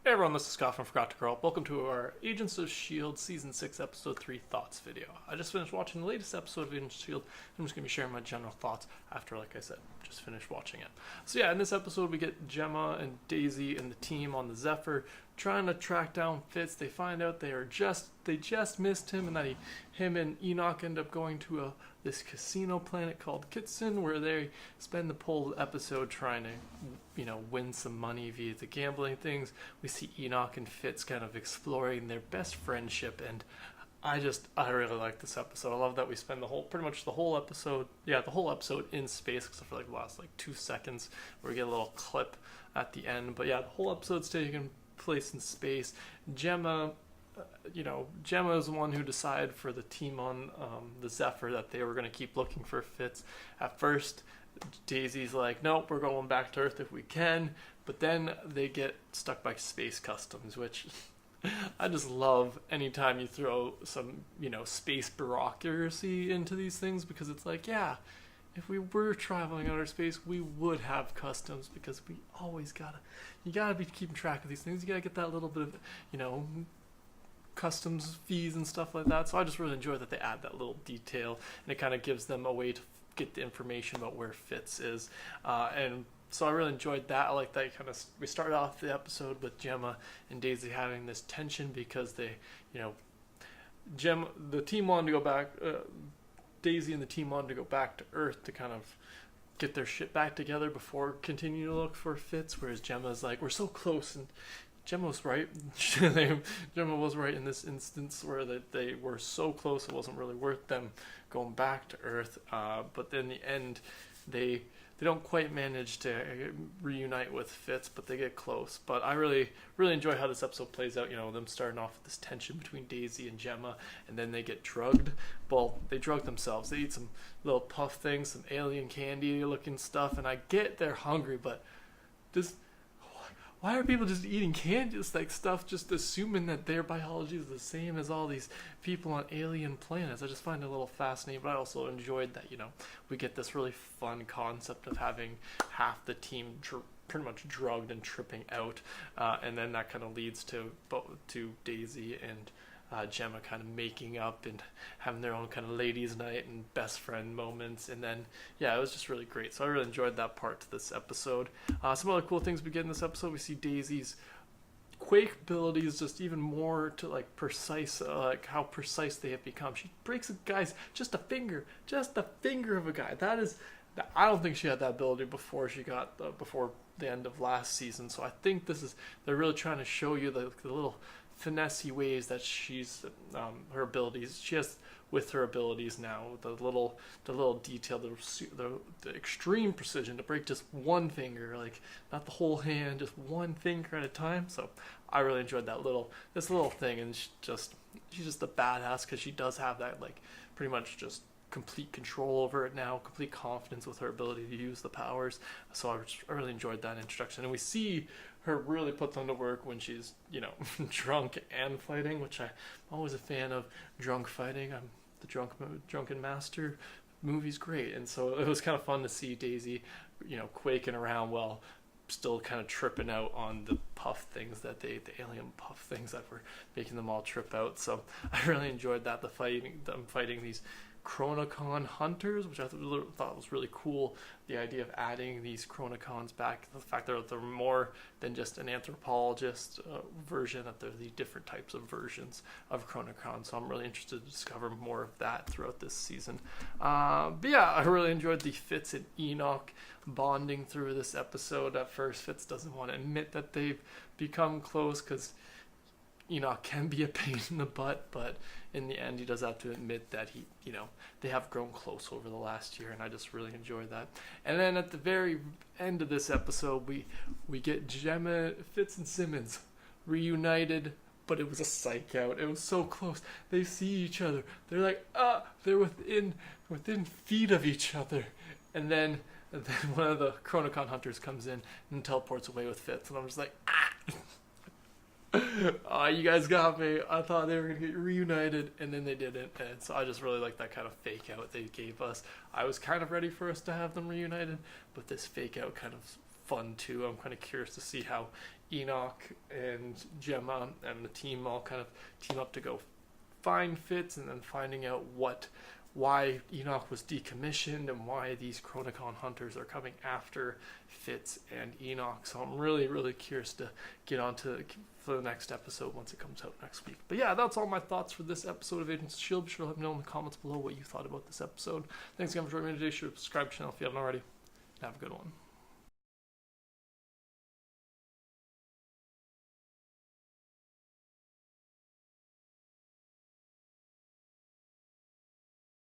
Hey everyone, this is Scott from Forgot to Curl. Welcome to our Agents of S.H.I.E.L.D. Season 6, Episode 3 Thoughts video. I just finished watching the latest episode of Agents of S.H.I.E.L.D. I'm just going to be sharing my general thoughts after, like I said, just finished watching it. So yeah, in this episode we get Gemma and Daisy and the team on the Zephyr trying to track down Fitz. They find out they just missed him, and that him and Enoch end up going to this casino planet called Kitson, where they spend the whole episode trying to, win some money via the gambling things. We see Enoch and Fitz kind of exploring their best friendship, and I really like this episode. I love that we spend pretty much the whole episode in space, except for like the last 2 seconds where we get a little clip at the end. But yeah, the whole episode's taking place in space. Gemma is the one who decided for the team on the Zephyr that they were going to keep looking for Fitz. At first, Daisy's like, nope, we're going back to Earth if we can. But then they get stuck by space customs, which I just love anytime you throw some, space bureaucracy into these things, because it's like, yeah, if we were traveling outer space, we would have customs, because we always you gotta be keeping track of these things. You gotta get that little bit of, customs fees and stuff like that. So I just really enjoy that they add that little detail, and it kind of gives them a way to get the information about where Fitz is. And so I really enjoyed that. I like that we started off the episode with Gemma and Daisy having this tension because the team wanted to go back. Daisy and the team wanted to go back to Earth to kind of get their shit back together before continuing to look for Fitz, whereas Gemma's like, we're so close, and Gemma was right. Gemma was right in this instance, where they were so close it wasn't really worth them going back to Earth. But in the end, they don't quite manage to reunite with Fitz, but they get close. But I really enjoy how this episode plays out. Them starting off with this tension between Daisy and Gemma, and then they get drugged. Well, they drug themselves. They eat some little puff things, some alien candy looking stuff, and I get they're hungry, but why are people just eating candy, stuff, just assuming that their biology is the same as all these people on alien planets? I just find it a little fascinating, but I also enjoyed that, we get this really fun concept of having half the team pretty much drugged and tripping out, and then that kind of leads to Daisy and Gemma kind of making up and having their own kind of ladies' night and best friend moments. And then, yeah, it was just really great. So I really enjoyed that part to this episode. Some other cool things we get in this episode, we see Daisy's Quake abilities just even more to precise, how precise they have become. She breaks a guy's just a finger of a guy. I don't think she had that ability before before the end of last season. So I think they're really trying to show you the little finessey ways that she's her abilities. She has with her abilities now, the little detail, the extreme precision to break just one finger, not the whole hand, just one finger at a time. So I really enjoyed this little thing, and she's just a badass, because she does have that pretty much just complete control over it now, complete confidence with her ability to use the powers. So I really enjoyed that introduction, and we see her really put them to work when she's drunk and fighting, which I'm always a fan of drunk fighting. The Drunken Master movie's great, and so it was kind of fun to see Daisy quaking around while still kind of tripping out on the puff things the alien puff things that were making them all trip out. So I really enjoyed that, them fighting these Chronocon hunters, which I thought was really cool. The idea of adding these Chronocons back, the fact that they're more than just an anthropologist version, that they're the different types of versions of Chronocon. So I'm really interested to discover more of that throughout this season. But yeah, I really enjoyed the Fitz and Enoch bonding through this episode. At first, Fitz doesn't want to admit that they've become close, because Enoch can be a pain in the butt, but in the end he does have to admit that they have grown close over the last year, and I just really enjoyed that. And then at the very end of this episode, we get Gemma, Fitz, and Simmons reunited, but it was a psych out. It was so close. They see each other. They're they're within feet of each other, and then one of the Chronocon hunters comes in and teleports away with Fitz, and I'm just like, ah! Oh, you guys got me. I thought they were going to get reunited, and then they didn't. And so I just really like that kind of fake out they gave us. I was kind of ready for us to have them reunited, but this fake out kind of fun too. I'm kind of curious to see how Enoch and Gemma and the team all kind of team up to go find Fitz, and then finding out why Enoch was decommissioned and why these Chronicon hunters are coming after Fitz and Enoch. So I'm really, really curious to get on to for the next episode once it comes out next week. But yeah, that's all my thoughts for this episode of Agents of S.H.I.E.L.D. Be sure to let me know in the comments below what you thought about this episode. Thanks again for joining me today. Be sure to subscribe to the channel if you haven't already. Have a good one.